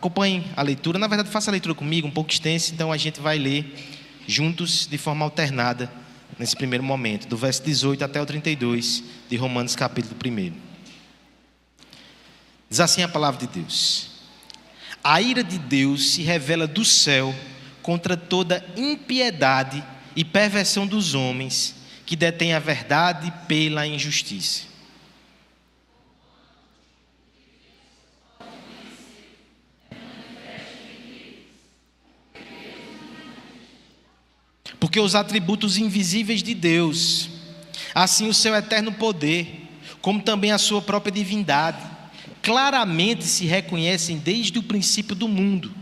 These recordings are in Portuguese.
Acompanhem a leitura. Na verdade, faça a leitura comigo, um pouco extensa, então a gente vai ler juntos de forma alternada nesse primeiro momento, do verso 18 até o 32 de Romanos capítulo 1. Diz assim a palavra de Deus: a ira de Deus se revela do céu contra toda impiedade e perversão dos homens que detêm a verdade pela injustiça. Porque os atributos invisíveis de Deus, assim o seu eterno poder, como também a sua própria divindade, claramente se reconhecem desde o princípio do mundo,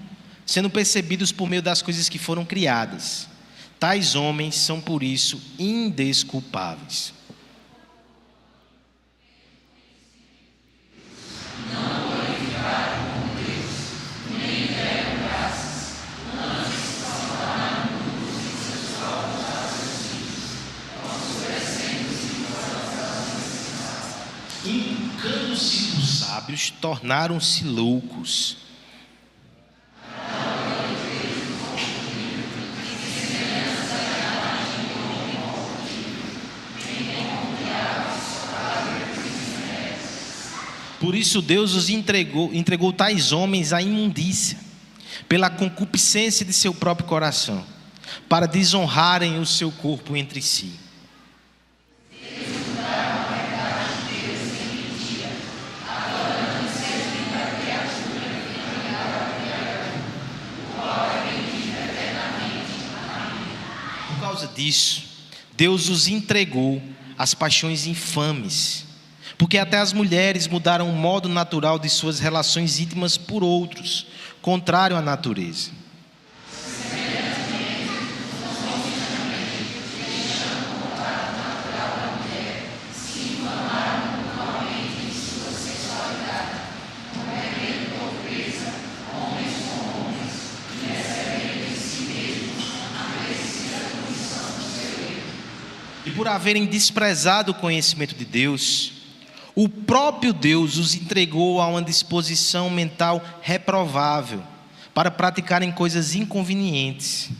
sendo percebidos por meio das coisas que foram criadas. Tais homens são, por isso, indesculpáveis. Educando-se por sábios, tornaram-se loucos. Por isso Deus os entregou tais homens à imundícia, pela concupiscência de seu próprio coração, para desonrarem o seu corpo entre si. Por causa disso, Deus os entregou às paixões infames, porque até as mulheres mudaram o modo natural de suas relações íntimas por outros, contrário à natureza. E por haverem desprezado o conhecimento de Deus, o próprio Deus os entregou a uma disposição mental reprovável, para praticarem coisas inconvenientes.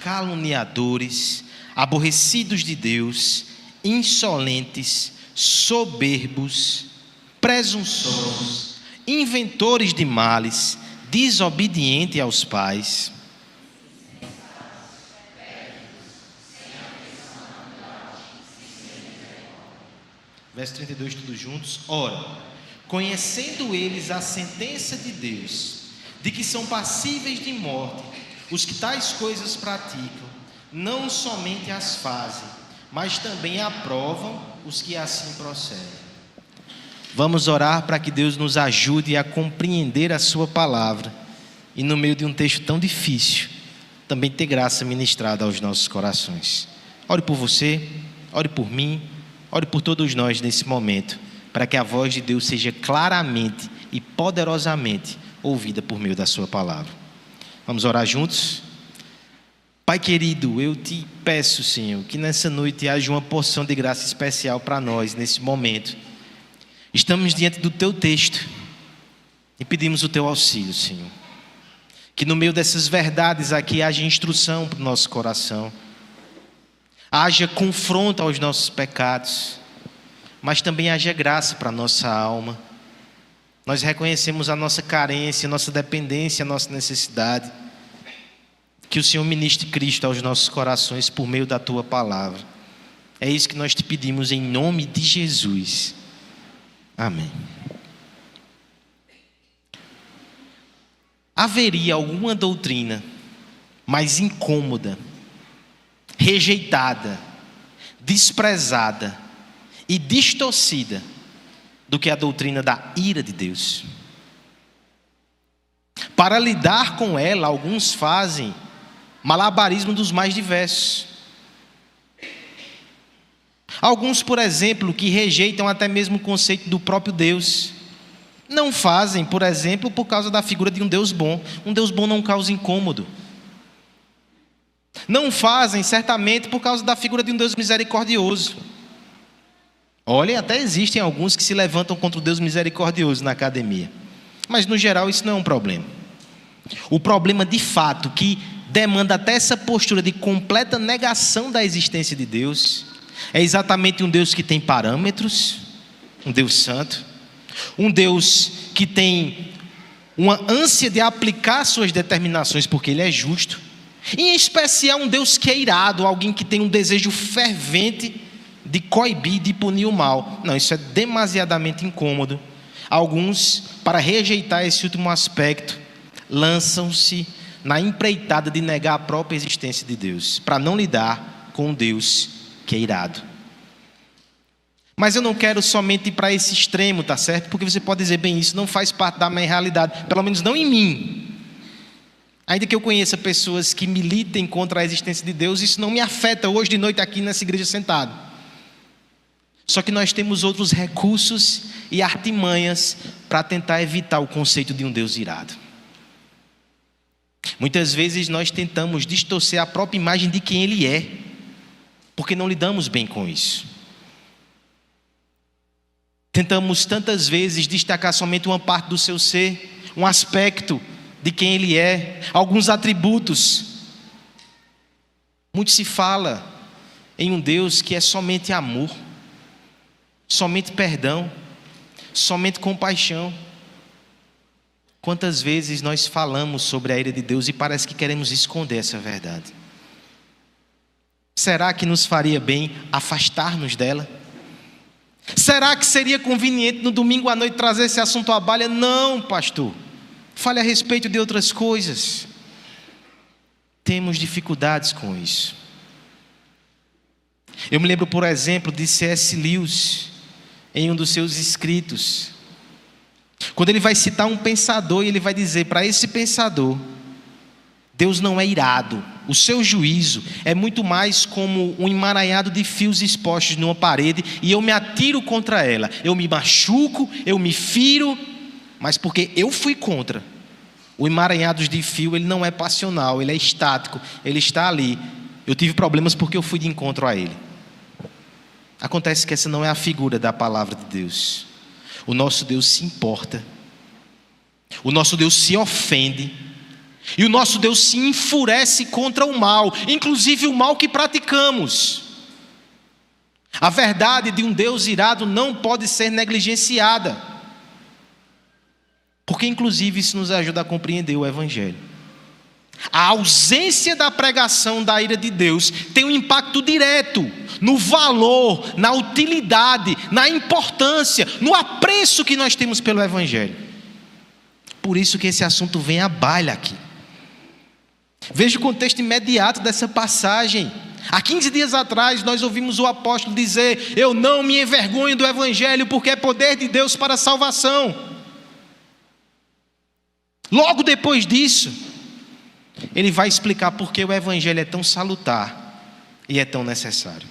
Caluniadores, aborrecidos de Deus, insolentes, soberbos, presunçosos, inventores de males, desobedientes aos pais. Verso 32, todos juntos. Ora, conhecendo eles a sentença de Deus, de que são passíveis de morte os que tais coisas praticam, não somente as fazem, mas também aprovam os que assim procedem. Vamos orar para que Deus nos ajude a compreender a sua palavra e no meio de um texto tão difícil, também ter graça ministrada aos nossos corações. Ore por você, ore por mim, ore por todos nós nesse momento, para que a voz de Deus seja claramente e poderosamente ouvida por meio da sua palavra. Vamos orar juntos? Pai querido, eu te peço, Senhor, que nessa noite haja uma porção de graça especial para nós nesse momento. Estamos diante do teu texto e pedimos o teu auxílio, Senhor. Que no meio dessas verdades aqui haja instrução para o nosso coração, haja confronto aos nossos pecados, mas também haja graça para a nossa alma. Nós reconhecemos a nossa carência, a nossa dependência, a nossa necessidade. Que o Senhor ministre Cristo aos nossos corações por meio da tua palavra. É isso que nós te pedimos em nome de Jesus. Amém. Haveria alguma doutrina mais incômoda, rejeitada, desprezada e distorcida do que a doutrina da ira de Deus? Para lidar com ela, alguns fazem malabarismo dos mais diversos. Alguns, por exemplo, que rejeitam até mesmo o conceito do próprio Deus, Não fazem, por exemplo, por causa da figura de um Deus bom. Um Deus bom não causa incômodo. Não fazem, certamente, por causa da figura de um Deus misericordioso. Olha, até existem alguns que se levantam contra o Deus misericordioso na academia. Mas, no geral, isso não é um problema. O problema, de fato, que demanda até essa postura de completa negação da existência de Deus, é exatamente um Deus que tem parâmetros, um Deus santo, um Deus que tem uma ânsia de aplicar suas determinações porque Ele é justo, e em especial um Deus que é irado, alguém que tem um desejo fervente de coibir, de punir o mal. Não, isso é demasiadamente incômodo. Alguns, para rejeitar esse último aspecto, lançam-se na empreitada de negar a própria existência de Deus, para não lidar com um Deus que é irado. Mas eu não quero somente ir para esse extremo, tá certo? Porque você pode dizer, bem, isso não faz parte da minha realidade, pelo menos não em mim. Ainda que eu conheça pessoas que militem contra a existência de Deus, isso não me afeta hoje de noite aqui nessa igreja sentado. Só que nós temos outros recursos e artimanhas para tentar evitar o conceito de um Deus irado. Muitas vezes nós tentamos distorcer a própria imagem de quem Ele é, porque não lidamos bem com isso. Tentamos tantas vezes destacar somente uma parte do seu ser, um aspecto de quem Ele é, alguns atributos. Muito se fala em um Deus que é somente amor, somente perdão, somente compaixão. Quantas vezes nós falamos sobre a ira de Deus e parece que queremos esconder essa verdade? Será que nos faria bem afastar-nos dela? Será que seria conveniente no domingo à noite trazer esse assunto à baila? Não, pastor. Fale a respeito de outras coisas. Temos dificuldades com isso. Eu me lembro, por exemplo, de C.S. Lewis, em um dos seus escritos, quando ele vai citar um pensador, e ele vai dizer para esse pensador: Deus não é irado, o seu juízo é muito mais como um emaranhado de fios expostos numa parede, e eu me atiro contra ela, eu me machuco, eu me firo, mas porque eu fui contra. O emaranhado de fio, ele não é passional, ele é estático, ele está ali. Eu tive problemas porque eu fui de encontro a ele. Acontece que essa não é a figura da palavra de Deus. O nosso Deus se importa, o nosso Deus se ofende, e o nosso Deus se enfurece contra o mal, inclusive o mal que praticamos. A verdade de um Deus irado não pode ser negligenciada, porque inclusive isso nos ajuda a compreender o Evangelho. A ausência da pregação da ira de Deus tem um impacto direto no valor, na utilidade, na importância, no apreço que nós temos pelo Evangelho. Por isso que esse assunto vem à baila aqui. Veja o contexto imediato dessa passagem. Há 15 dias atrás nós ouvimos o apóstolo dizer: eu não me envergonho do Evangelho, porque é poder de Deus para a salvação. Logo depois disso, ele vai explicar por que o Evangelho é tão salutar e é tão necessário.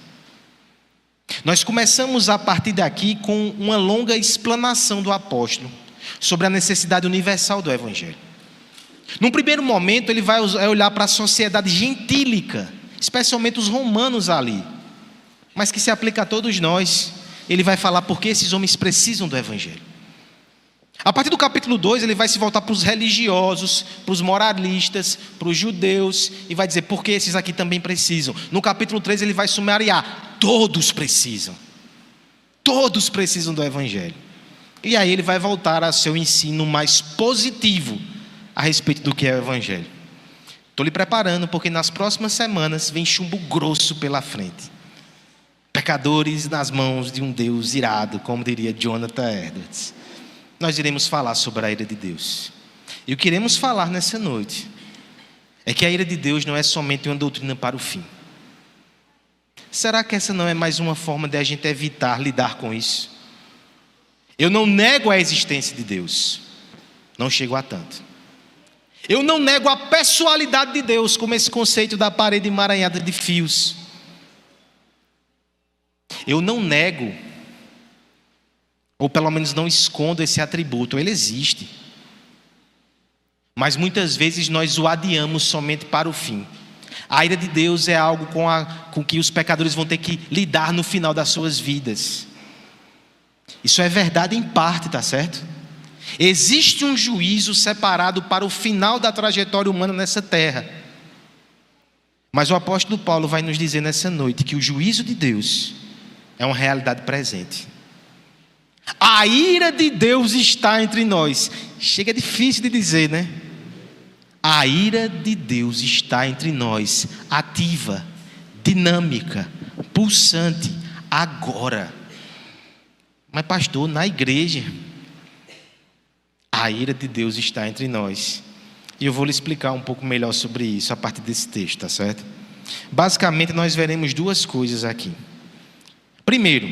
Nós começamos a partir daqui com uma longa explanação do apóstolo sobre a necessidade universal do Evangelho. Num primeiro momento, ele vai olhar para a sociedade gentílica, especialmente os romanos ali, mas que se aplica a todos nós. Ele vai falar por que esses homens precisam do Evangelho. A partir do capítulo 2, ele vai se voltar para os religiosos, para os moralistas, para os judeus, e vai dizer por que esses aqui também precisam. No capítulo 3, ele vai sumariar: todos precisam do Evangelho. E aí ele vai voltar ao seu ensino mais positivo a respeito do que é o Evangelho. Estou lhe preparando, porque nas próximas semanas vem chumbo grosso pela frente. Pecadores nas mãos de um Deus irado, como diria Jonathan Edwards. Nós iremos falar sobre a ira de Deus. E o que iremos falar nessa noite é que a ira de Deus não é somente uma doutrina para o fim. Será que essa não é mais uma forma de a gente evitar lidar com isso? Eu não nego a existência de Deus, não chego a tanto. Eu não nego a pessoalidade de Deus, como esse conceito da parede emaranhada de fios. Eu não nego ou pelo menos não escondo esse atributo, ele existe. Mas muitas vezes nós o adiamos somente para o fim. A ira de Deus é algo com que os pecadores vão ter que lidar no final das suas vidas. Isso é verdade em parte, tá certo? Existe um juízo separado para o final da trajetória humana nessa terra. Mas o apóstolo Paulo vai nos dizer nessa noite que o juízo de Deus é uma realidade presente. A ira de Deus está entre nós. Chega difícil de dizer, né? A ira de Deus está entre nós, ativa, dinâmica, pulsante, agora. Mas pastor, na igreja, a ira de Deus está entre nós. E eu vou lhe explicar um pouco melhor sobre isso a partir desse texto, tá certo? Basicamente nós veremos duas coisas aqui. Primeiro,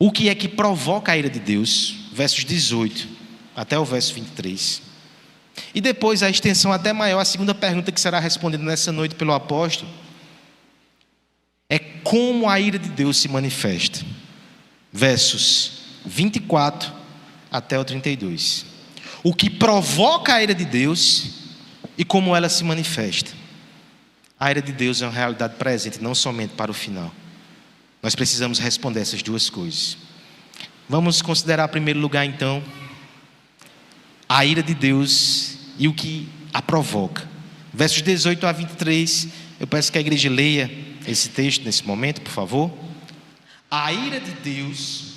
o que é que provoca a ira de Deus, versos 18 até o verso 23. E depois a extensão até maior, a segunda pergunta que será respondida nessa noite pelo apóstolo, é como a ira de Deus se manifesta. Versos 24 até o 32. O que provoca a ira de Deus e como ela se manifesta. A ira de Deus é uma realidade presente, não somente para o final. Nós precisamos responder essas duas coisas. Vamos considerar em primeiro lugar então a ira de Deus e o que a provoca. Versos 18 a 23, eu peço que a igreja leia esse texto nesse momento, por favor. A ira de Deus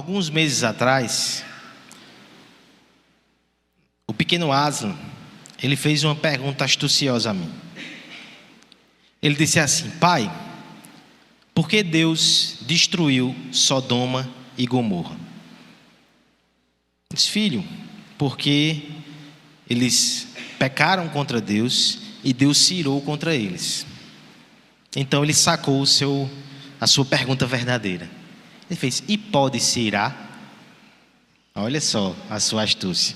alguns meses atrás, o pequeno Aslan, ele fez uma pergunta astuciosa a mim. Ele disse assim: pai, por que Deus destruiu Sodoma e Gomorra? Eu disse: filho, porque eles pecaram contra Deus e Deus se irou contra eles. Então ele sacou a sua pergunta verdadeira. Ele fez: e pode se irar? Olha só a sua astúcia.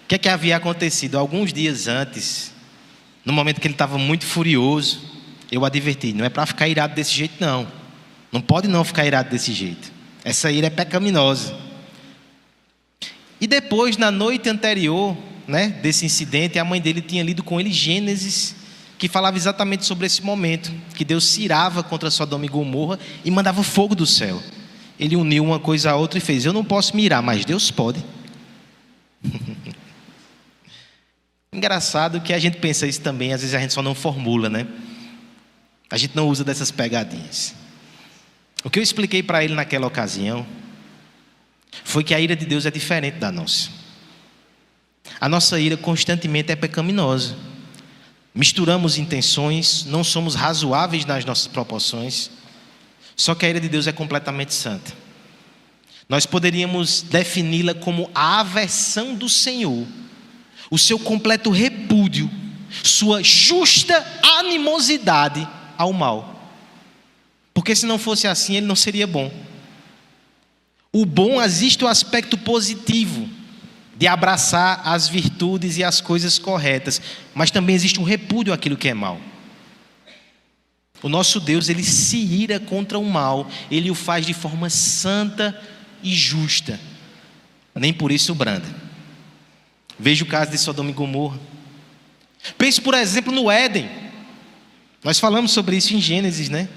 O que é que havia acontecido? Alguns dias antes, no momento que ele estava muito furioso, eu adverti: não é para ficar irado desse jeito não. Não pode não ficar irado desse jeito. Essa ira é pecaminosa. E depois, na noite anterior, desse incidente, a mãe dele tinha lido com ele Gênesis, que falava exatamente sobre esse momento, que Deus se irava contra Sodoma e Gomorra e mandava fogo do céu. Ele uniu uma coisa a outra e fez: eu não posso me irar, mas Deus pode. Engraçado que a gente pensa isso também, às vezes a gente só não formula, A gente não usa dessas pegadinhas. O que eu expliquei para ele naquela ocasião foi que a ira de Deus é diferente da nossa. A nossa ira constantemente é pecaminosa. Misturamos intenções, não somos razoáveis nas nossas proporções. Só que a ira de Deus é completamente santa. Nós poderíamos defini-la como a aversão do Senhor, o seu completo repúdio, sua justa animosidade ao mal. Porque se não fosse assim, ele não seria bom. O bom, existe o aspecto positivo de abraçar as virtudes e as coisas corretas, mas também existe um repúdio àquilo que é mal. O nosso Deus, ele se ira contra o mal, ele o faz de forma santa e justa, nem por isso branda. Veja o caso de Sodoma e Gomorra. Pense, por exemplo, no Éden. Nós falamos sobre isso em Gênesis, né?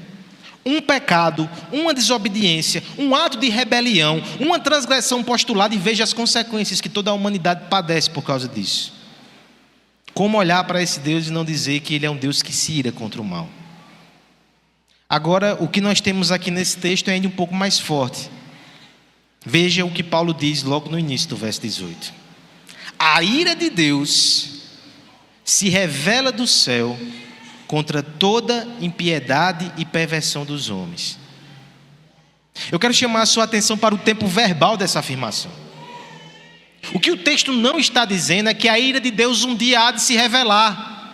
Um pecado, uma desobediência, um ato de rebelião, uma transgressão postulada, e veja as consequências que toda a humanidade padece por causa disso. Como olhar para esse Deus e não dizer que Ele é um Deus que se ira contra o mal? Agora, o que nós temos aqui nesse texto é ainda um pouco mais forte. Veja o que Paulo diz logo no início do verso 18. A ira de Deus se revela do céu contra toda impiedade e perversão dos homens. Eu quero chamar a sua atenção para o tempo verbal dessa afirmação. O que o texto não está dizendo é que a ira de Deus um dia há de se revelar.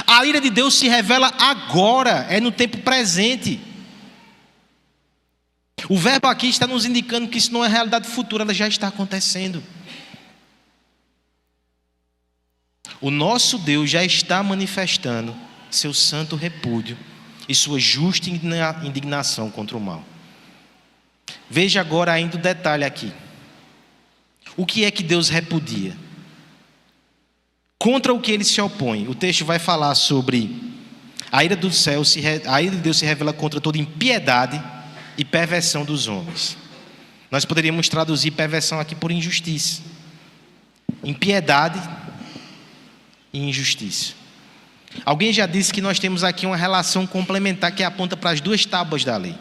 A ira de Deus se revela agora, é no tempo presente. O verbo aqui está nos indicando que isso não é realidade futura, ela já está acontecendo. O nosso Deus já está manifestando seu santo repúdio e sua justa indignação contra o mal. Veja agora ainda o detalhe aqui. O que é que Deus repudia? Contra o que ele se opõe? O texto vai falar sobre a ira do céu, a ira de Deus se revela contra toda impiedade e perversão dos homens. Nós poderíamos traduzir perversão aqui por injustiça. Impiedade e injustiça. Alguém já disse que nós temos aqui uma relação complementar que aponta para as duas tábuas da lei.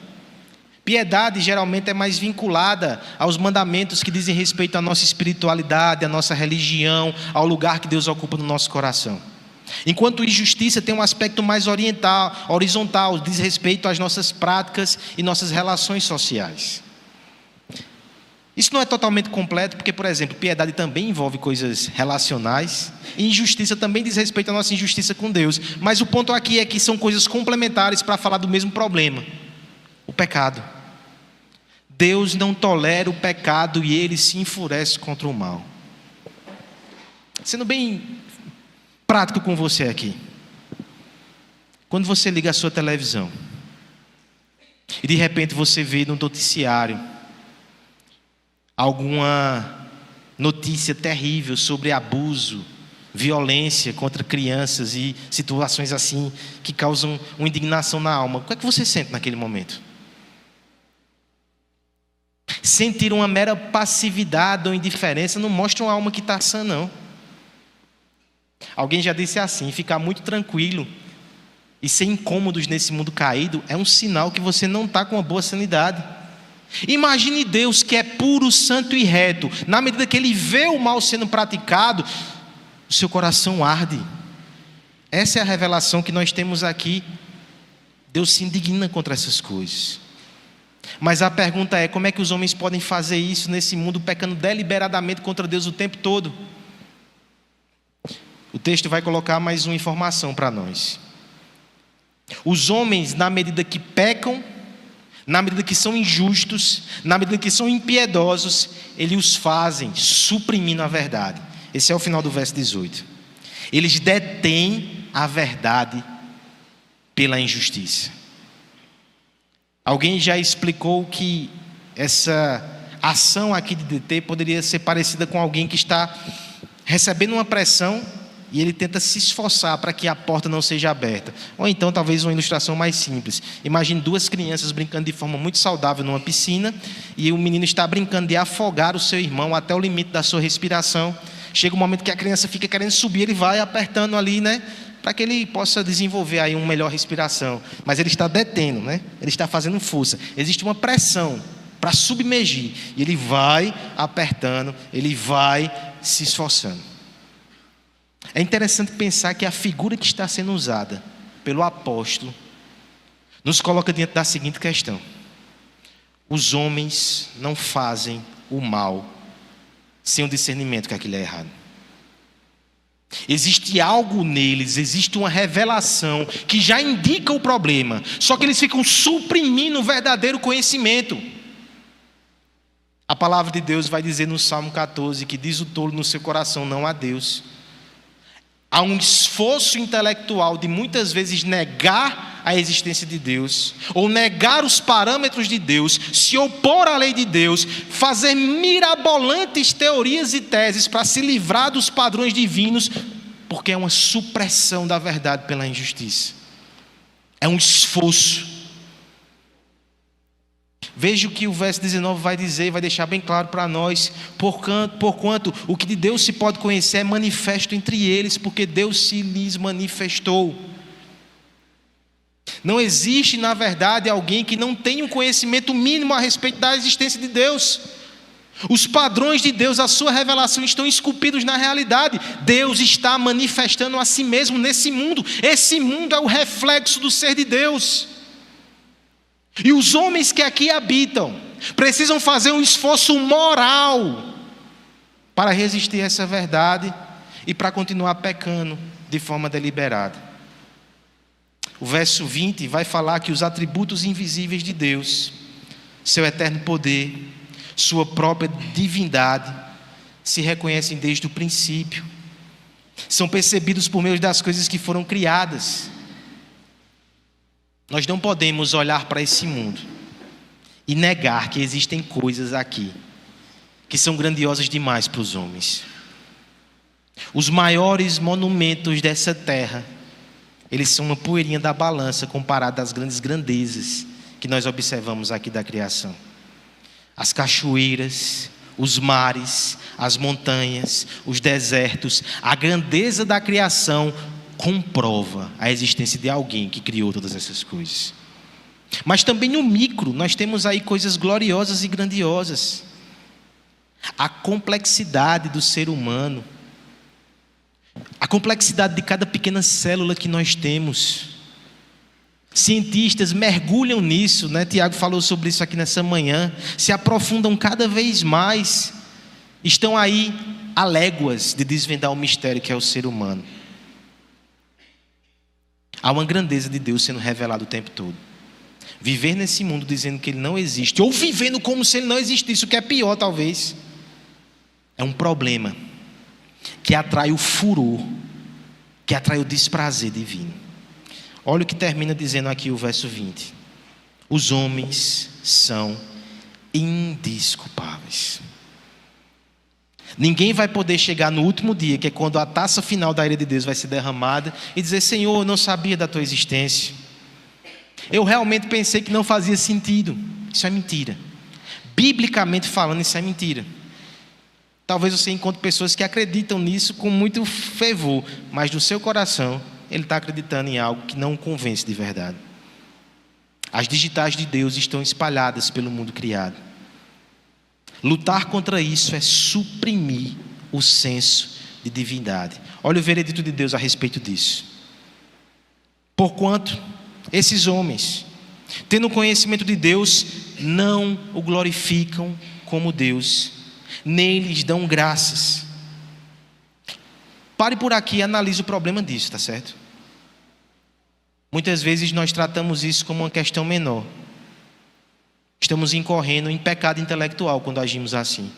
Piedade geralmente é mais vinculada aos mandamentos que dizem respeito à nossa espiritualidade, à nossa religião, ao lugar que Deus ocupa no nosso coração. Enquanto injustiça tem um aspecto mais horizontal, diz respeito às nossas práticas e nossas relações sociais. Isso não é totalmente completo, porque, por exemplo, piedade também envolve coisas relacionais, e injustiça também diz respeito à nossa injustiça com Deus. Mas o ponto aqui é que são coisas complementares para falar do mesmo problema: o pecado. Deus não tolera o pecado e Ele se enfurece contra o mal. Sendo bem prático com você aqui, quando você liga a sua televisão e de repente você vê no noticiário alguma notícia terrível sobre abuso, violência contra crianças e situações assim que causam uma indignação na alma, o que é que você sente naquele momento? Sentir uma mera passividade ou indiferença não mostra uma alma que está sã, não. Alguém já disse assim: ficar muito tranquilo e sem incômodos nesse mundo caído é um sinal que você não está com uma boa sanidade. Imagine Deus, que é puro, santo e reto. Na medida que Ele vê o mal sendo praticado, o seu coração arde. Essa é a revelação que nós temos aqui. Deus se indigna contra essas coisas. Mas a pergunta é: como é que os homens podem fazer isso nesse mundo, pecando deliberadamente contra Deus o tempo todo? O texto vai colocar mais uma informação para nós. Os homens, na medida que pecam, na medida que são injustos, na medida que são impiedosos, eles os fazem suprimindo a verdade. Esse é o final do verso 18. Eles detêm a verdade pela injustiça. Alguém já explicou que essa ação aqui de deter poderia ser parecida com alguém que está recebendo uma pressão e ele tenta se esforçar para que a porta não seja aberta. Ou então, talvez uma ilustração mais simples. Imagine duas crianças brincando de forma muito saudável numa piscina, e o menino está brincando de afogar o seu irmão até o limite da sua respiração. Chega um momento que a criança fica querendo subir, ele vai apertando ali, né, para que ele possa desenvolver aí uma melhor respiração. Mas ele está detendo, né? Ele está fazendo força. Existe uma pressão para submergir, e ele vai apertando, ele vai se esforçando. É interessante pensar que a figura que está sendo usada pelo apóstolo nos coloca diante da seguinte questão: os homens não fazem o mal sem o discernimento que aquilo é errado. Existe algo neles, existe uma revelação que já indica o problema, só que eles ficam suprimindo o verdadeiro conhecimento. A palavra de Deus vai dizer no Salmo 14 que diz o tolo no seu coração: não há Deus. Há um esforço intelectual de muitas vezes negar a existência de Deus, ou negar os parâmetros de Deus, se opor à lei de Deus, fazer mirabolantes teorias e teses para se livrar dos padrões divinos, porque é uma supressão da verdade pela injustiça. É um esforço. Veja o que o verso 19 vai dizer, vai deixar bem claro para nós. Porquanto o que de Deus se pode conhecer é manifesto entre eles, porque Deus se lhes manifestou. Não existe, na verdade, alguém que não tenha um conhecimento mínimo a respeito da existência de Deus. Os padrões de Deus, a sua revelação estão esculpidos na realidade. Deus está manifestando a si mesmo nesse mundo. Esse mundo é o reflexo do ser de Deus. E os homens que aqui habitam precisam fazer um esforço moral para resistir a essa verdade e para continuar pecando de forma deliberada. O verso 20 vai falar que os atributos invisíveis de Deus, seu eterno poder, sua própria divindade, se reconhecem desde o princípio. São percebidos por meio das coisas que foram criadas. Nós não podemos olhar para esse mundo e negar que existem coisas aqui que são grandiosas demais para os homens. Os maiores monumentos dessa terra, eles são uma poeirinha da balança comparado às grandes grandezas que nós observamos aqui da criação. As cachoeiras, os mares, as montanhas, os desertos, a grandeza da criação comprova a existência de alguém que criou todas essas coisas. Mas também no micro, nós temos aí coisas gloriosas e grandiosas. A complexidade do ser humano, a complexidade de cada pequena célula que nós temos. Cientistas mergulham nisso, né? Tiago falou sobre isso aqui nessa manhã, se aprofundam cada vez mais, estão aí a léguas de desvendar o mistério que é o ser humano. Há uma grandeza de Deus sendo revelada o tempo todo. Viver nesse mundo dizendo que Ele não existe, ou vivendo como se Ele não existisse, o que é pior talvez, é um problema que atrai o furor, que atrai o desprazer divino. Olha o que termina dizendo aqui o verso 20. Os homens são indesculpáveis. Ninguém vai poder chegar no último dia, que é quando a taça final da ira de Deus vai ser derramada, e dizer: Senhor, eu não sabia da tua existência. Eu realmente pensei que não fazia sentido. Isso é mentira. Biblicamente falando, isso é mentira. Talvez você encontre pessoas que acreditam nisso com muito fervor, mas no seu coração ele está acreditando em algo que não o convence de verdade. As digitais de Deus estão espalhadas pelo mundo criado. Lutar contra isso é suprimir o senso de divindade. Olha o veredito de Deus a respeito disso. Porquanto esses homens, tendo conhecimento de Deus, não o glorificam como Deus, nem lhes dão graças. Pare por aqui e analise o problema disso, tá certo? Muitas vezes nós tratamos isso como uma questão menor. Estamos incorrendo em pecado intelectual quando agimos assim.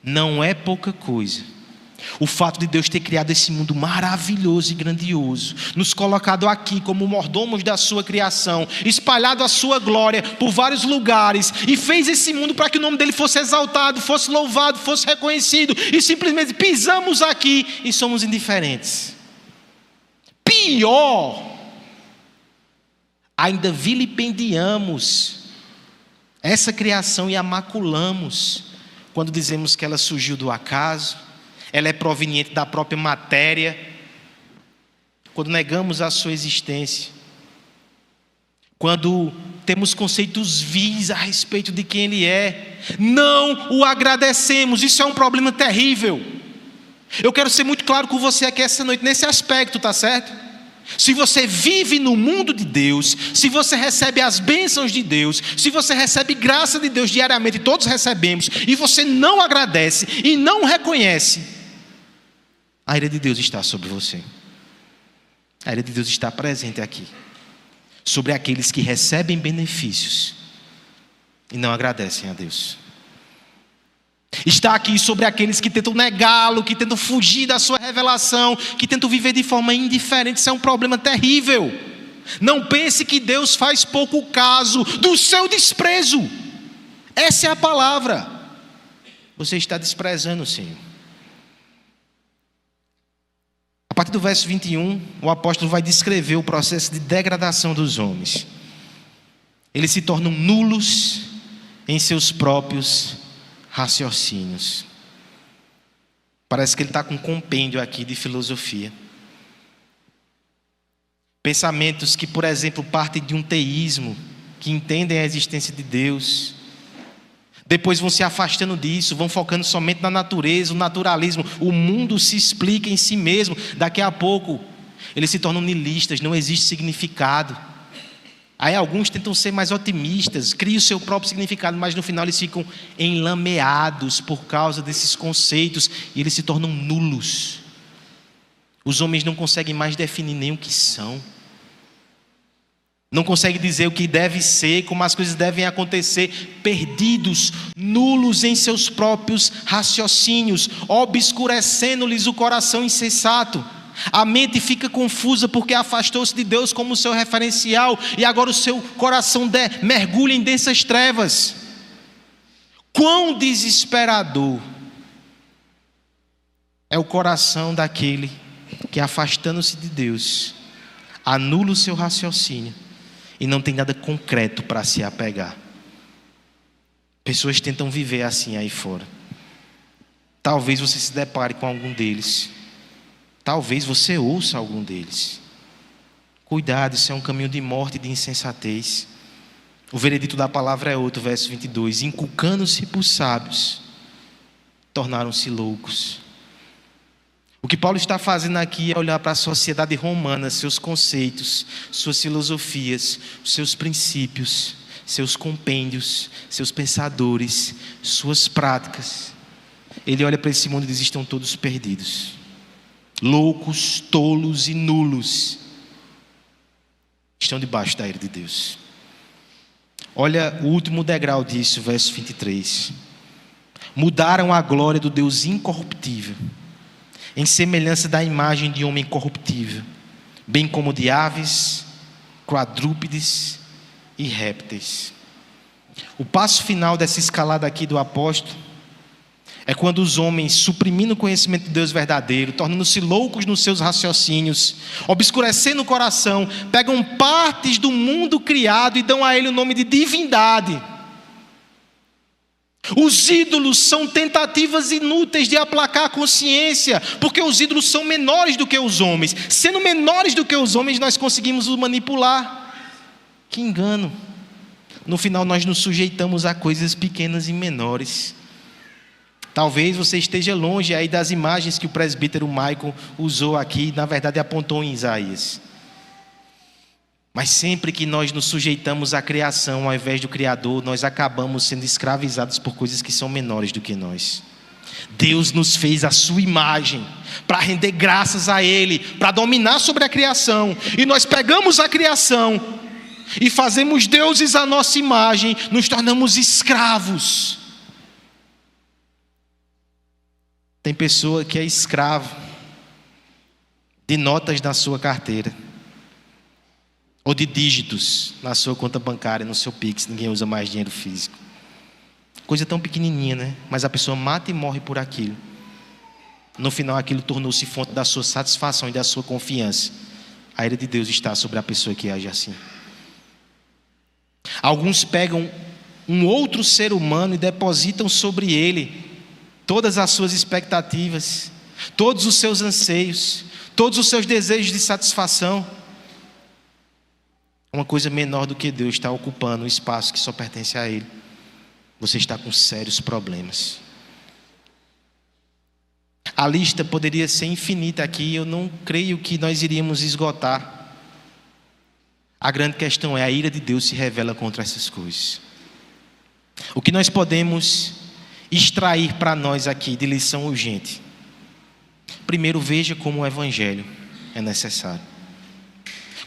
Não é pouca coisa o fato de Deus ter criado esse mundo maravilhoso e grandioso, nos colocado aqui como mordomos da sua criação, espalhado a sua glória por vários lugares, e fez esse mundo para que o nome dele fosse exaltado, fosse louvado, fosse reconhecido, e simplesmente pisamos aqui e somos indiferentes. Pior, ainda vilipendiamos essa criação e a maculamos quando dizemos que ela surgiu do acaso, ela é proveniente da própria matéria, quando negamos a sua existência, quando temos conceitos vis a respeito de quem Ele é, não o agradecemos. Isso é um problema terrível. Eu quero ser muito claro com você aqui essa noite nesse aspecto, tá certo? Se você vive no mundo de Deus, se você recebe as bênçãos de Deus, se você recebe graça de Deus diariamente, todos recebemos, e você não agradece e não reconhece, a ira de Deus está sobre você. A ira de Deus está presente aqui, sobre aqueles que recebem benefícios e não agradecem a Deus. Está aqui sobre aqueles que tentam negá-lo, que tentam fugir da sua revelação, que tentam viver de forma indiferente. Isso é um problema terrível. Não pense que Deus faz pouco caso do seu desprezo. Essa é a palavra. Você está desprezando o Senhor. A partir do verso 21, o apóstolo vai descrever o processo de degradação dos homens. Eles se tornam nulos em seus próprios raciocínios. Parece que ele está com um compêndio aqui de filosofia. Pensamentos que, por exemplo, partem de um teísmo, que entendem a existência de Deus, depois vão se afastando disso, vão focando somente na natureza, o naturalismo. O mundo se explica em si mesmo. Daqui a pouco, eles se tornam niilistas, não existe significado. Aí alguns tentam ser mais otimistas, criam o seu próprio significado, mas no final eles ficam enlameados por causa desses conceitos e eles se tornam nulos. Os homens não conseguem mais definir nem o que são. Não conseguem dizer o que deve ser, como as coisas devem acontecer, perdidos, nulos em seus próprios raciocínios, obscurecendo-lhes o coração insensato. A mente fica confusa porque afastou-se de Deus como seu referencial e agora o seu coração mergulha em densas trevas. Quão desesperador é o coração daquele que, afastando-se de Deus, anula o seu raciocínio e não tem nada concreto para se apegar. Pessoas tentam viver assim aí fora. Talvez você se depare com algum deles. Talvez você ouça algum deles. Cuidado, isso é um caminho de morte e de insensatez. O veredito da palavra é outro, verso 22. Inculcando-se por sábios, tornaram-se loucos. O que Paulo está fazendo aqui é olhar para a sociedade romana, seus conceitos, suas filosofias, seus princípios, seus compêndios, seus pensadores, suas práticas. Ele olha para esse mundo e diz: estão todos perdidos, loucos, tolos e nulos. Estão debaixo da ira de Deus. Olha o último degrau disso, verso 23. Mudaram a glória do Deus incorruptível em semelhança da imagem de homem corruptível, bem como de aves, quadrúpedes e répteis. O passo final dessa escalada aqui do apóstolo é quando os homens, suprimindo o conhecimento de Deus verdadeiro, tornando-se loucos nos seus raciocínios, obscurecendo o coração, pegam partes do mundo criado e dão a ele o nome de divindade. Os ídolos são tentativas inúteis de aplacar a consciência, porque os ídolos são menores do que os homens. Sendo menores do que os homens, nós conseguimos os manipular. Que engano! No final nós nos sujeitamos a coisas pequenas e menores. Talvez você esteja longe aí das imagens que o presbítero Michael usou aqui, na verdade apontou em Isaías. Mas sempre que nós nos sujeitamos à criação ao invés do Criador, nós acabamos sendo escravizados por coisas que são menores do que nós. Deus nos fez a sua imagem para render graças a Ele, para dominar sobre a criação. E nós pegamos a criação e fazemos deuses à nossa imagem, nos tornamos escravos. Tem pessoa que é escravo de notas na sua carteira, ou de dígitos na sua conta bancária, no seu Pix. Ninguém usa mais dinheiro físico. Coisa tão pequenininha, né? Mas a pessoa mata e morre por aquilo. No final, aquilo tornou-se fonte da sua satisfação e da sua confiança. A ira de Deus está sobre a pessoa que age assim. Alguns pegam um outro ser humano e depositam sobre ele todas as suas expectativas, todos os seus anseios, todos os seus desejos de satisfação. Uma coisa menor do que Deus está ocupando um espaço que só pertence a Ele. Você está com sérios problemas. A lista poderia ser infinita aqui, eu não creio que nós iríamos esgotar. A grande questão é: a ira de Deus se revela contra essas coisas. O que nós podemos extrair para nós aqui de lição urgente? Primeiro, veja como o Evangelho é necessário.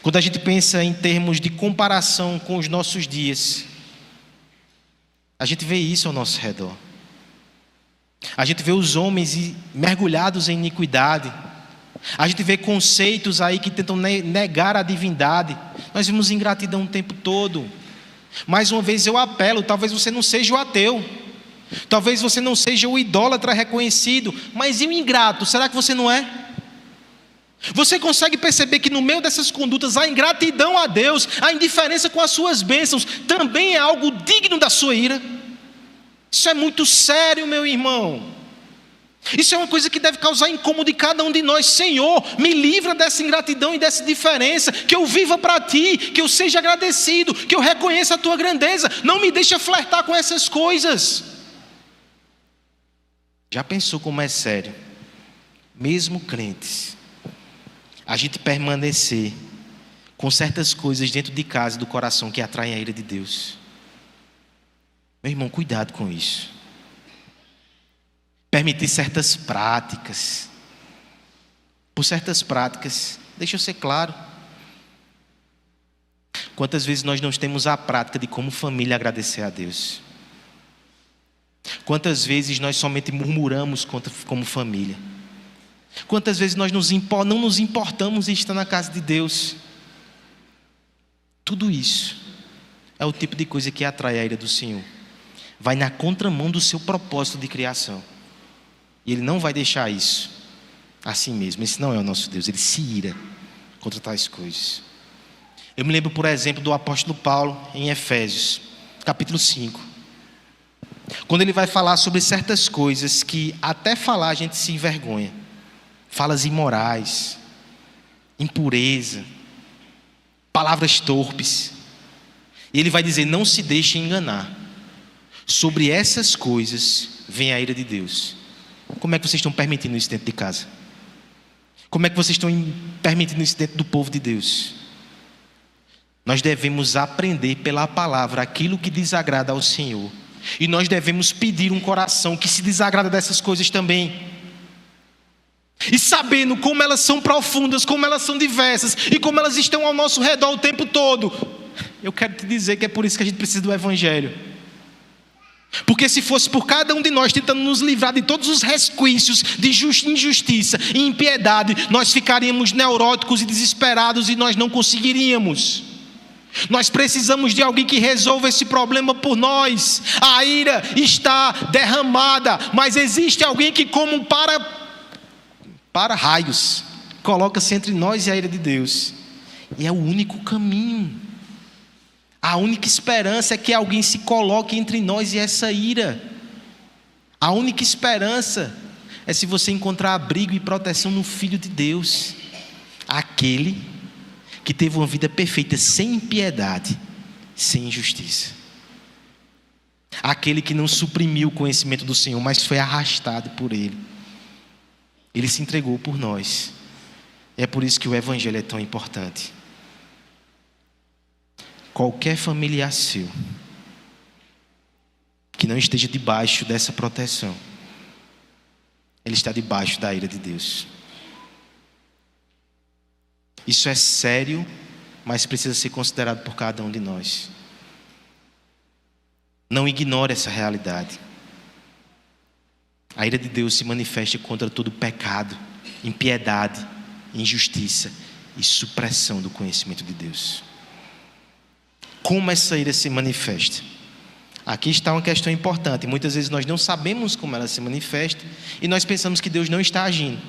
Quando a gente pensa em termos de comparação com os nossos dias, a gente vê isso ao nosso redor. A gente vê os homens mergulhados em iniquidade, A gente vê conceitos aí que tentam negar a divindade. Nós vimos ingratidão o tempo todo. Mais uma vez eu apelo, talvez você não seja o ateu, talvez você não seja o idólatra reconhecido, mas e o ingrato, será que você não é? Você consegue perceber que no meio dessas condutas, a ingratidão a Deus, a indiferença com as suas bênçãos, também é algo digno da sua ira? Isso é muito sério, meu irmão. Isso é uma coisa que deve causar incômodo em cada um de nós. Senhor, me livra dessa ingratidão e dessa indiferença, que eu viva para Ti, que eu seja agradecido, que eu reconheça a Tua grandeza. Não me deixe flertar com essas coisas. Já pensou como é sério, mesmo crentes, a gente permanecer com certas coisas dentro de casa e do coração que atraem a ira de Deus? Meu irmão, cuidado com isso. Permitir certas práticas. Por certas práticas, deixa eu ser claro. Quantas vezes nós não temos a prática de como família agradecer a Deus? Quantas vezes nós somente murmuramos como família? Quantas vezes nós não nos importamos em estar na casa de Deus? Tudo isso é o tipo de coisa que atrai a ira do Senhor. Vai na contramão do seu propósito de criação. E Ele não vai deixar isso assim mesmo. Esse não é o nosso Deus. Ele se ira contra tais coisas. Eu me lembro, por exemplo, do apóstolo Paulo em Efésios, capítulo 5. Quando ele vai falar sobre certas coisas que até falar a gente se envergonha. Falas imorais, impureza, palavras torpes. E ele vai dizer, não se deixe enganar. Sobre essas coisas vem a ira de Deus. Como é que vocês estão permitindo isso dentro de casa? Como é que vocês estão permitindo isso dentro do povo de Deus? Nós devemos aprender pela palavra aquilo que desagrada ao Senhor. E nós devemos pedir um coração que se desagrada dessas coisas também. E sabendo como elas são profundas, como elas são diversas e como elas estão ao nosso redor o tempo todo, eu quero te dizer que é por isso que a gente precisa do Evangelho. Porque se fosse por cada um de nós tentando nos livrar de todos os resquícios de injustiça e impiedade, nós ficaríamos neuróticos e desesperados e nós não conseguiríamos. Nós precisamos de alguém que resolva esse problema por nós. A ira está derramada, mas existe alguém que, como para raios, coloca-se entre nós e a ira de Deus. E é o único caminho. A única esperança é que alguém se coloque entre nós e essa ira. A única esperança é se você encontrar abrigo e proteção no Filho de Deus. Aquele que teve uma vida perfeita, sem impiedade, sem injustiça. Aquele que não suprimiu o conhecimento do Senhor, mas foi arrastado por Ele. Ele se entregou por nós. É por isso que o Evangelho é tão importante. Qualquer familiar seu que não esteja debaixo dessa proteção, ele está debaixo da ira de Deus. Isso é sério, mas precisa ser considerado por cada um de nós. Não ignore essa realidade. A ira de Deus se manifesta contra todo pecado, impiedade, injustiça e supressão do conhecimento de Deus. Como essa ira se manifesta? Aqui está uma questão importante. Muitas vezes nós não sabemos como ela se manifesta e nós pensamos que Deus não está agindo.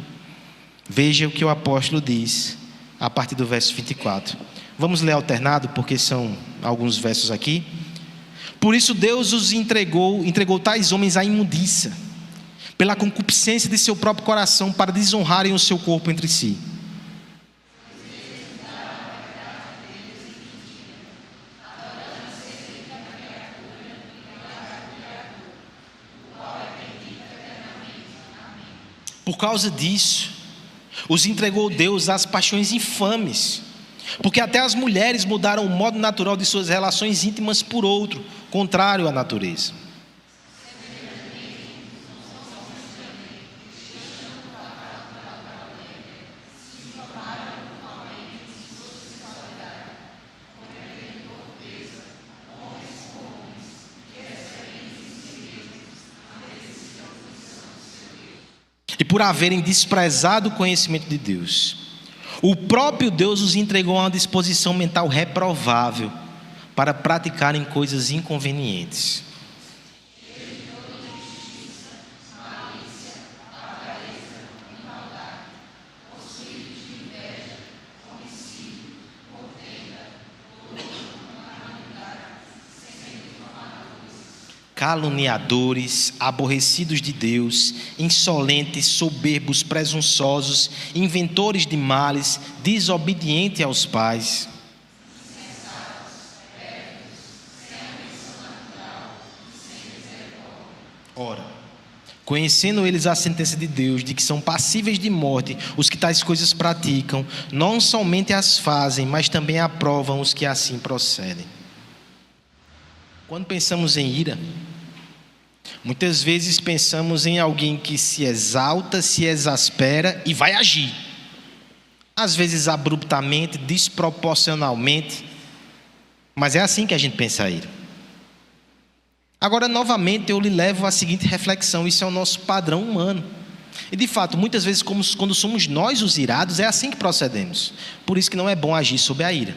Veja o que o apóstolo diz a partir do verso 24. Vamos ler alternado, porque são alguns versos aqui. Por isso Deus os entregou tais homens à imundícia, pela concupiscência de seu próprio coração, para desonrarem o seu corpo entre si. Por causa disso, os entregou Deus às paixões infames, porque até as mulheres mudaram o modo natural de suas relações íntimas por outro, contrário à natureza. e por haverem desprezado o conhecimento de Deus, o próprio Deus os entregou a uma disposição mental reprovável para praticarem coisas inconvenientes. Caluniadores, aborrecidos de Deus, insolentes, soberbos, presunçosos, inventores de males, desobedientes aos pais. Ora, conhecendo eles a sentença de Deus, de que são passíveis de morte os que tais coisas praticam, não somente as fazem, mas também aprovam os que assim procedem. Quando pensamos em ira, muitas vezes pensamos em alguém que se exalta, se exaspera e vai agir. Às vezes abruptamente, desproporcionalmente, mas é assim que a gente pensa a ira. Agora, novamente, eu lhe levo à seguinte reflexão: isso é o nosso padrão humano. E de fato, muitas vezes, quando somos nós os irados, é assim que procedemos. Por isso que não é bom agir sob a ira.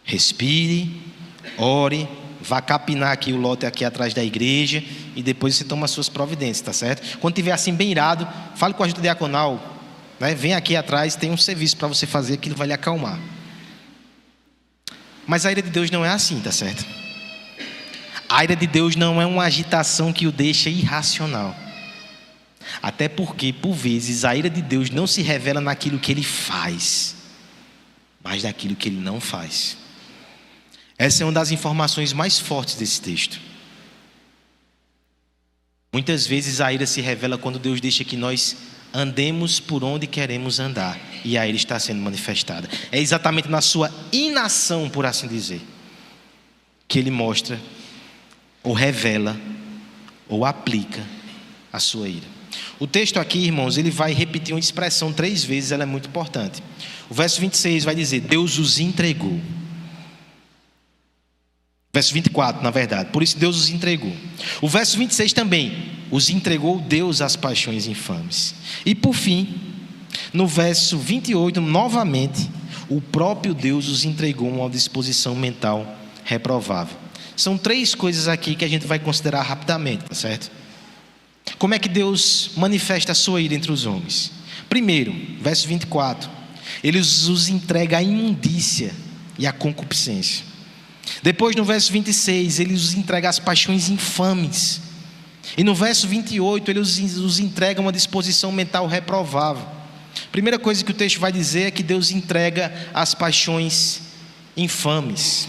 Respire, ore, vá capinar aqui o lote aqui atrás da igreja e depois você toma as suas providências, tá certo? Quando estiver assim bem irado, fale com a ajuda diaconal, né? Vem aqui atrás, tem um serviço para você fazer que ele vai lhe acalmar. Mas a ira de Deus não é assim, tá certo? A ira de Deus não é uma agitação que o deixa irracional. Até porque, por vezes, a ira de Deus não se revela naquilo que ele faz, mas naquilo que ele não faz. Essa é uma das informações mais fortes desse texto. Muitas vezes a ira se revela quando Deus deixa que nós andemos por onde queremos andar, e a ira está sendo manifestada. É exatamente na sua inação, por assim dizer, que ele mostra, ou revela, ou aplica a sua ira. O texto aqui, irmãos, ele vai repetir uma expressão 3 vezes, ela é muito importante. O verso 26 vai dizer: Deus os entregou. Verso 24, na verdade, por isso Deus os entregou. O verso 26 também: os entregou Deus às paixões infames. E por fim, no verso 28, novamente, o próprio Deus os entregou a uma disposição mental reprovável. São 3 coisas aqui que a gente vai considerar rapidamente, tá certo? Como é que Deus manifesta a sua ira entre os homens? Primeiro, verso 24, Ele os entrega à imundícia e à concupiscência. Depois, no verso 26, Ele os entrega às paixões infames. E no verso 28, Ele os entrega a uma disposição mental reprovável. Primeira coisa que o texto vai dizer é que Deus entrega às paixões infames.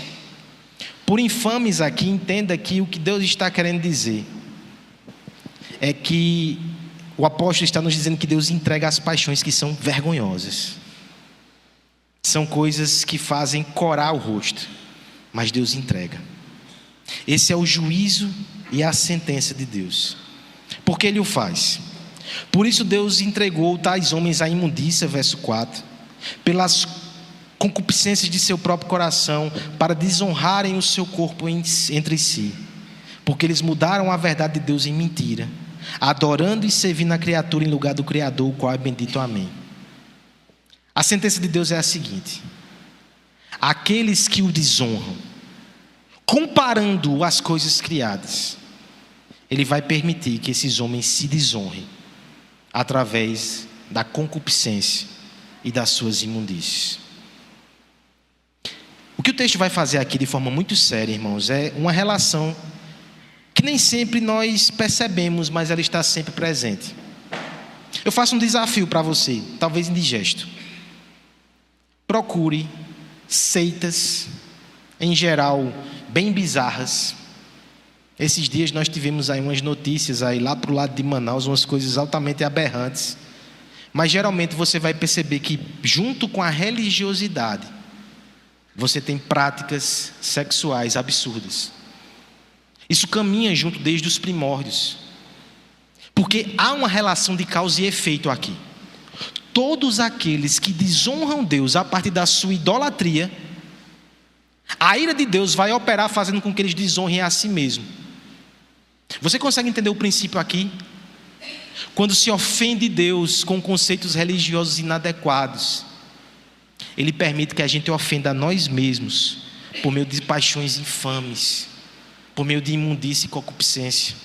Por infames aqui, entenda que o que Deus está querendo dizer é que o apóstolo está nos dizendo que Deus entrega as paixões que são vergonhosas. São coisas que fazem corar o rosto, mas Deus entrega. Esse é o juízo e a sentença de Deus. Por que Ele o faz? Por isso Deus entregou tais homens à imundícia, verso 4, pelas concupiscências de seu próprio coração, para desonrarem o seu corpo entre si, porque eles mudaram a verdade de Deus em mentira, adorando e servindo a criatura em lugar do Criador, o qual é bendito. Amém. A sentença de Deus é a seguinte: aqueles que o desonram, comparando-o às coisas criadas, Ele vai permitir que esses homens se desonrem através da concupiscência e das suas imundícies. O que o texto vai fazer aqui de forma muito séria, irmãos, é uma relação que nem sempre nós percebemos, mas ela está sempre presente. Eu faço um desafio para você, talvez indigesto. Procure seitas, em geral, bem bizarras. Esses dias nós tivemos aí umas notícias aí lá para o lado de Manaus, umas coisas altamente aberrantes. Mas geralmente você vai perceber que junto com a religiosidade, você tem práticas sexuais absurdas. Isso caminha junto desde os primórdios. Porque há uma relação de causa e efeito aqui. Todos aqueles que desonram Deus a partir da sua idolatria, a ira de Deus vai operar fazendo com que eles desonrem a si mesmo. Você consegue entender o princípio aqui? quando se ofende Deus com conceitos religiosos inadequados, Ele permite que a gente ofenda a nós mesmos por meio de paixões infames, por meio de imundícia e concupiscência.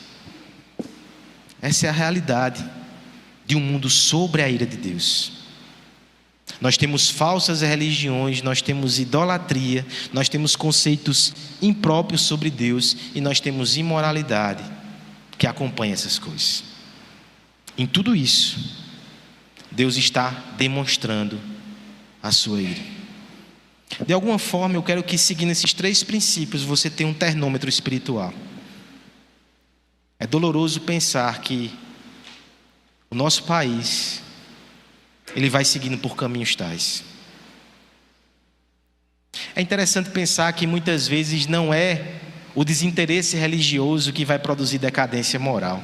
Essa é a realidade de um mundo sobre a ira de Deus. Nós temos falsas religiões, nós temos idolatria, nós temos conceitos impróprios sobre Deus e nós temos imoralidade que acompanha essas coisas. Em tudo isso, Deus está demonstrando a sua ira. De alguma forma, eu quero que, seguindo esses 3 princípios, você tenha um termômetro espiritual. É doloroso pensar que o nosso país, ele vai seguindo por caminhos tais. É interessante pensar que muitas vezes não é o desinteresse religioso que vai produzir decadência moral.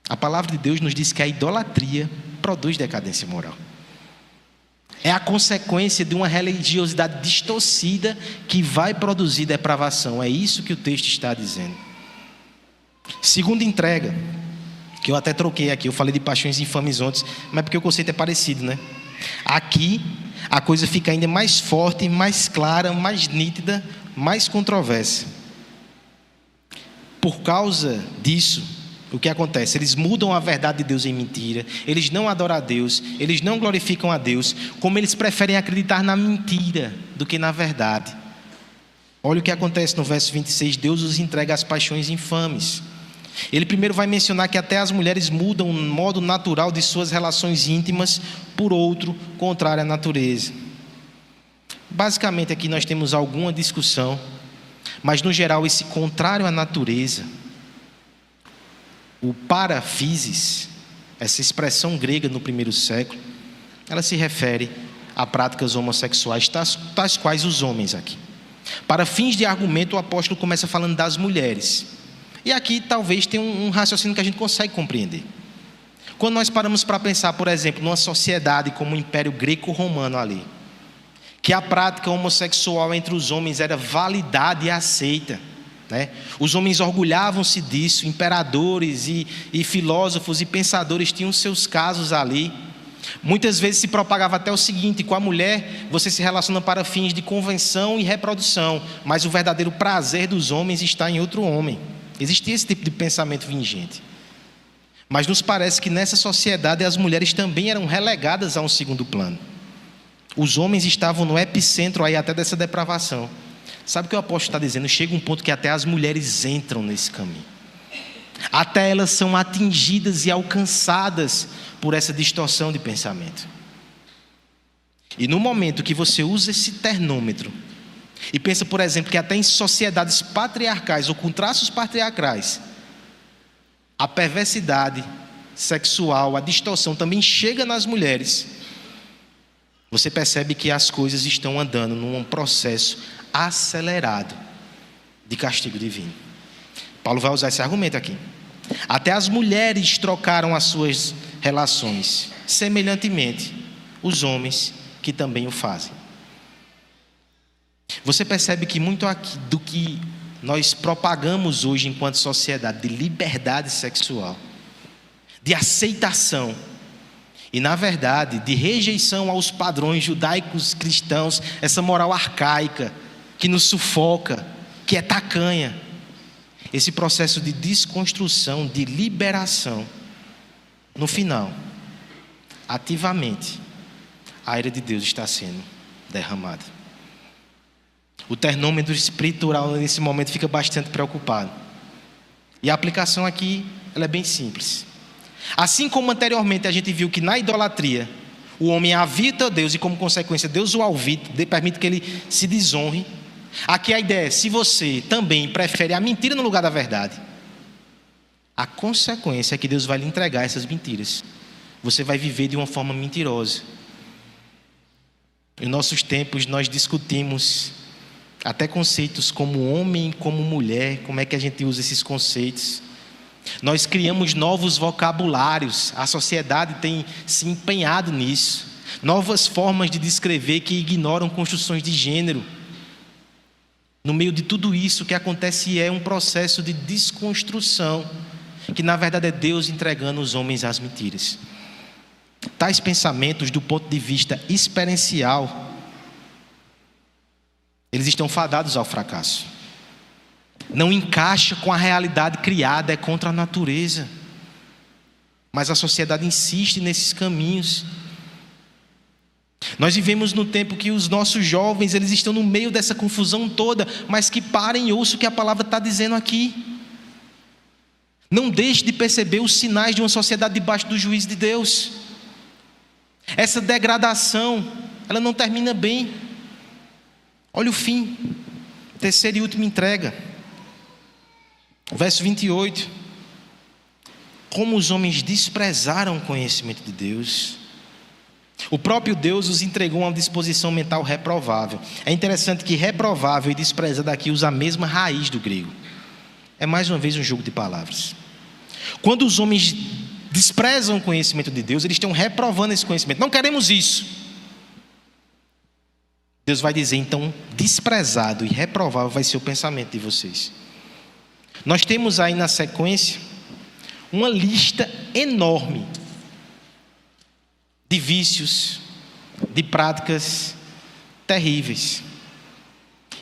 A palavra de Deus nos diz que a idolatria produz decadência moral. É a consequência de uma religiosidade distorcida que vai produzir depravação. É isso que o texto está dizendo. Segunda entrega, que eu até troquei aqui, eu falei de paixões infames ontem, mas porque o conceito é parecido, né? Aqui, a coisa fica ainda mais forte, mais clara, mais nítida, mais controversa. Por causa disso, o que acontece? Eles mudam a verdade de Deus em mentira, eles não adoram a Deus, eles não glorificam a Deus, como eles preferem acreditar na mentira do que na verdade. Olha o que acontece no verso 26, Deus os entrega às paixões infames. Ele primeiro vai mencionar que até as mulheres mudam o modo natural de suas relações íntimas por outro, contrário à natureza. Basicamente aqui nós temos alguma discussão, mas no geral esse contrário à natureza, o paraphysis, essa expressão grega no primeiro século, ela se refere a práticas homossexuais, tais quais os homens aqui. Para fins de argumento, o apóstolo começa falando das mulheres. E aqui talvez tenha um raciocínio que a gente consegue compreender. Quando nós paramos para pensar, por exemplo, numa sociedade como o Império Greco-Romano ali, que a prática homossexual entre os homens era validada e aceita, né? Os homens orgulhavam-se disso, imperadores e filósofos e pensadores tinham seus casos ali. Muitas vezes se propagava até o seguinte: com a mulher você se relaciona para fins de convenção e reprodução, mas o verdadeiro prazer dos homens está em outro homem. Existia esse tipo de pensamento vigente. Mas nos parece que nessa sociedade as mulheres também eram relegadas a um segundo plano. Os homens estavam no epicentro aí até dessa depravação. Sabe o que o apóstolo está dizendo? Chega um ponto que até as mulheres entram nesse caminho. Até elas são atingidas e alcançadas por essa distorção de pensamento. E no momento que você usa esse termômetro e pensa, por exemplo, que até em sociedades patriarcais ou com traços patriarcais, a perversidade sexual, a distorção também chega nas mulheres, você percebe que as coisas estão andando num processo acelerado de castigo divino. Paulo vai usar esse argumento aqui. Até as mulheres trocaram as suas relações, semelhantemente os homens que também o fazem. Você percebe que muito aqui do que nós propagamos hoje enquanto sociedade de liberdade sexual, de aceitação e, na verdade, de rejeição aos padrões judaicos cristãos, essa moral arcaica que nos sufoca, que é tacanha, esse processo de desconstrução, de liberação, no final, ativamente, a ira de Deus está sendo derramada. O termômetro espiritual nesse momento fica bastante preocupado. E a aplicação aqui, ela é bem simples. Assim como anteriormente a gente viu que na idolatria o homem avita Deus e como consequência Deus o alvita, permite que ele se desonre. Aqui a ideia é, se você também prefere a mentira no lugar da verdade, a consequência é que Deus vai lhe entregar essas mentiras. Você vai viver de uma forma mentirosa. Em nossos tempos nós discutimos até conceitos como homem, como mulher, como é que a gente usa esses conceitos. Nós criamos novos vocabulários, a sociedade tem se empenhado nisso. Novas formas de descrever que ignoram construções de gênero. No meio de tudo isso, o que acontece é um processo de desconstrução que na verdade é Deus entregando os homens às mentiras. Tais pensamentos, do ponto de vista experiencial, eles estão fadados ao fracasso. Não encaixa com a realidade criada, é contra a natureza. Mas a sociedade insiste nesses caminhos. Nós vivemos no tempo que os nossos jovens, eles estão no meio dessa confusão toda, mas que parem e ouçam o que a palavra está dizendo aqui. Não deixe de perceber os sinais de uma sociedade debaixo do juízo de Deus. Essa degradação, ela não termina bem. Olha o fim. Terceira e última entrega. Verso 28. Como os homens desprezaram o conhecimento de Deus. O próprio Deus os entregou a uma disposição mental reprovável. É interessante que reprovável e desprezado aqui usa a mesma raiz do grego. É mais uma vez um jogo de palavras. Quando os homens desprezam o conhecimento de Deus, eles estão reprovando esse conhecimento. Não queremos isso. Deus vai dizer, então, desprezado e reprovável vai ser o pensamento de vocês. Nós temos aí na sequência uma lista enorme de vícios, de práticas terríveis.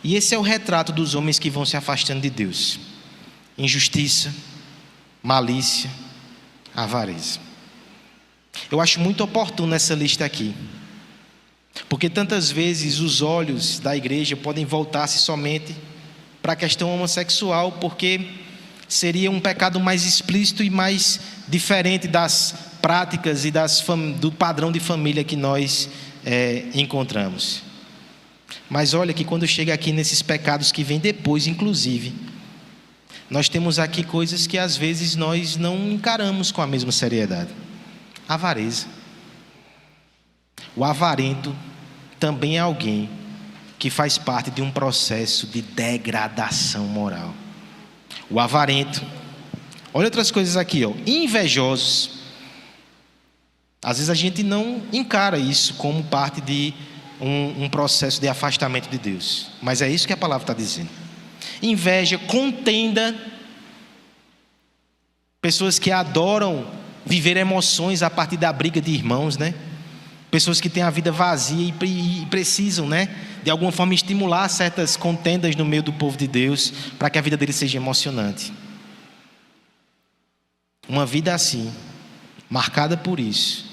E esse é o retrato dos homens que vão se afastando de Deus: injustiça, malícia, avareza. Eu acho muito oportuno essa lista aqui, porque tantas vezes os olhos da igreja podem voltar-se somente para a questão homossexual, porque seria um pecado mais explícito e mais diferente das práticas e do padrão de família que nós encontramos. Mas olha que quando chega aqui nesses pecados que vêm depois, inclusive, nós temos aqui coisas que às vezes nós não encaramos com a mesma seriedade. Avareza. O avarento também é alguém que faz parte de um processo de degradação moral. O avarento. Olha outras coisas aqui, ó. Invejosos. Às vezes a gente não encara isso como parte de um processo de afastamento de Deus. Mas é isso que a palavra está dizendo. Inveja, contenda. Pessoas que adoram viver emoções a partir da briga de irmãos, né? Pessoas que têm a vida vazia e precisam, né, de alguma forma estimular certas contendas no meio do povo de Deus, para que a vida deles seja emocionante. Uma vida assim, marcada por isso,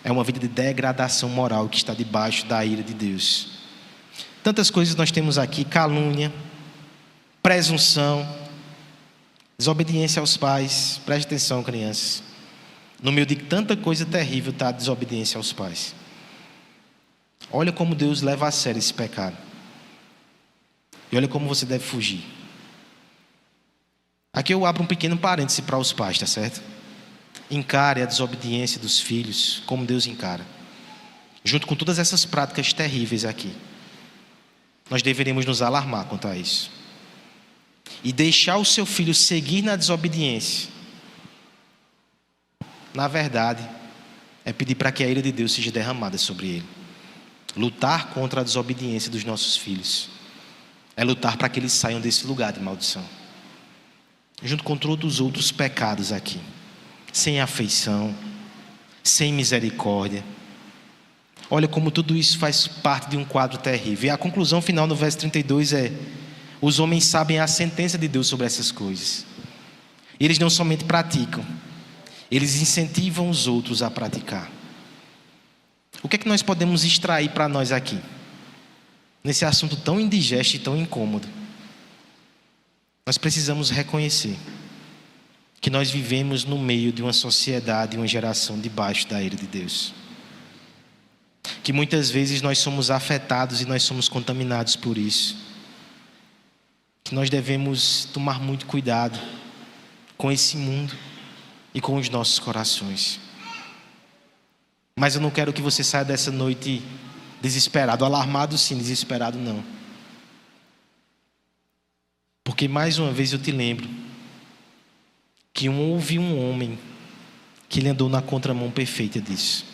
é uma vida de degradação moral que está debaixo da ira de Deus. Tantas coisas nós temos aqui: calúnia, presunção, desobediência aos pais. Preste atenção, crianças. No meio de tanta coisa terrível está a desobediência aos pais. Olha como Deus leva a sério esse pecado. E olha como você deve fugir. Aqui eu abro um pequeno parêntese para os pais, tá certo? Encare a desobediência dos filhos como Deus encara. Junto com todas essas práticas terríveis aqui, nós deveríamos nos alarmar quanto a isso. E deixar o seu filho seguir na desobediência, na verdade, é pedir para que a ira de Deus seja derramada sobre ele. Lutar contra a desobediência dos nossos filhos é lutar para que eles saiam desse lugar de maldição, junto com todos os outros pecados aqui, sem afeição, sem misericórdia. Olha como tudo isso faz parte de um quadro terrível. E a conclusão final no verso 32 é: os homens sabem a sentença de Deus sobre essas coisas. Eles não somente praticam, eles incentivam os outros a praticar. O que é que nós podemos extrair para nós aqui, nesse assunto tão indigesto e tão incômodo? Nós precisamos reconhecer que nós vivemos no meio de uma sociedade e uma geração debaixo da ira de Deus. Que muitas vezes nós somos afetados e nós somos contaminados por isso. Que nós devemos tomar muito cuidado com esse mundo e com os nossos corações. Mas eu não quero que você saia dessa noite desesperado. Alarmado sim, desesperado não. Porque mais uma vez eu te lembro que houve um homem que ele andou na contramão perfeita disso.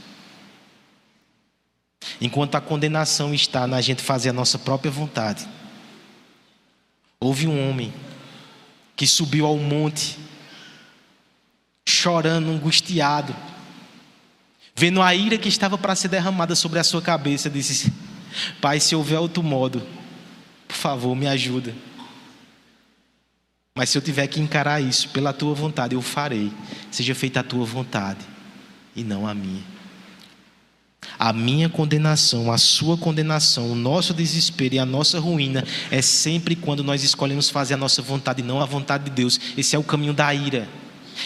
Enquanto a condenação está na gente fazer a nossa própria vontade, houve um homem que subiu ao monte chorando, angustiado, vendo a ira que estava para ser derramada sobre a sua cabeça, disse: Pai, se houver outro modo, por favor, me ajuda. Mas se eu tiver que encarar isso pela tua vontade, eu farei. Seja feita a tua vontade e não a minha. A minha condenação, a sua condenação, o nosso desespero e a nossa ruína é sempre quando nós escolhemos fazer a nossa vontade e não a vontade de Deus. Esse é o caminho da ira.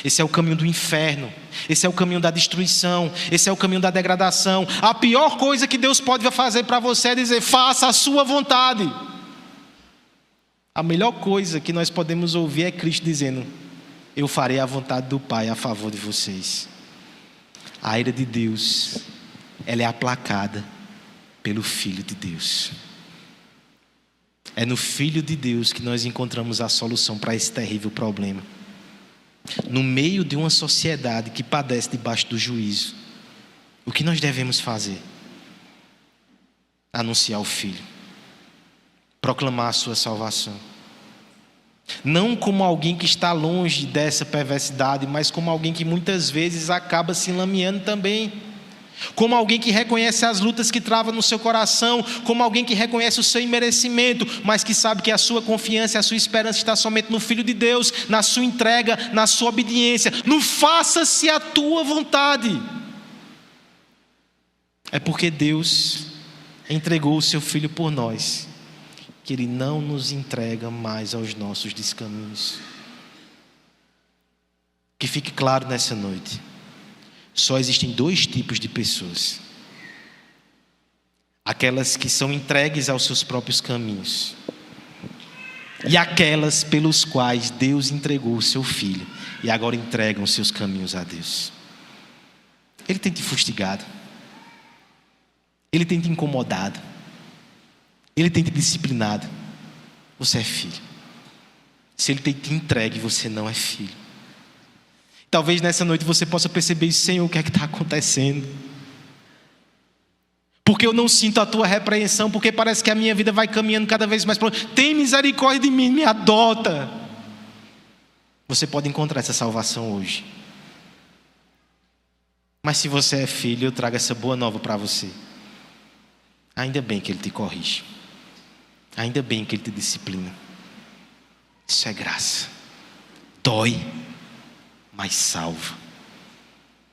Esse é o caminho do inferno. Esse é o caminho da destruição. Esse é o caminho da degradação. A pior coisa que Deus pode fazer para você é dizer: faça a sua vontade. A melhor coisa que nós podemos ouvir é Cristo dizendo: eu farei a vontade do Pai a favor de vocês. A ira de Deus, ela é aplacada pelo Filho de Deus. É no Filho de Deus que nós encontramos a solução para esse terrível problema. No meio de uma sociedade que padece debaixo do juízo, o que nós devemos fazer? Anunciar o Filho, proclamar a sua salvação. Não como alguém que está longe dessa perversidade, mas como alguém que muitas vezes acaba se lameando também. Como alguém que reconhece as lutas que trava no seu coração, como alguém que reconhece o seu imerecimento, mas que sabe que a sua confiança e a sua esperança está somente no Filho de Deus, na sua entrega, na sua obediência, no faça-se a tua vontade. É porque Deus entregou o seu Filho por nós, que Ele não nos entrega mais aos nossos descaminhos. Que fique claro nessa noite: só existem dois tipos de pessoas: aquelas que são entregues aos seus próprios caminhos, e aquelas pelos quais Deus entregou o seu Filho e agora entregam os seus caminhos a Deus. Ele tem te fustigado, Ele tem te incomodado, Ele tem te disciplinado. Você é filho. Se Ele tem te entregue, você não é filho. Talvez nessa noite você possa perceber: Senhor, o que é que está acontecendo? Porque eu não sinto a tua repreensão, porque parece que a minha vida vai caminhando cada vez mais para longe. Tem misericórdia de mim, me adota. Você pode encontrar essa salvação hoje. Mas se você é filho, eu trago essa boa nova para você. Ainda bem que Ele te corrige. Ainda bem que Ele te disciplina. Isso é graça. Dói, mas salva.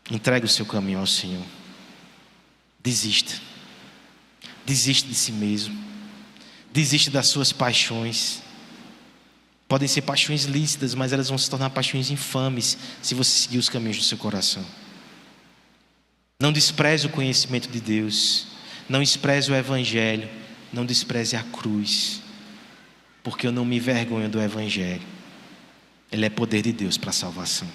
Entregue o seu caminho ao Senhor. Desista. Desiste de si mesmo. Desiste das suas paixões. Podem ser paixões lícitas, mas elas vão se tornar paixões infames se você seguir os caminhos do seu coração. Não despreze o conhecimento de Deus. Não despreze o Evangelho. Não despreze a cruz. Porque eu não me envergonho do Evangelho. Ele é poder de Deus para a salvação.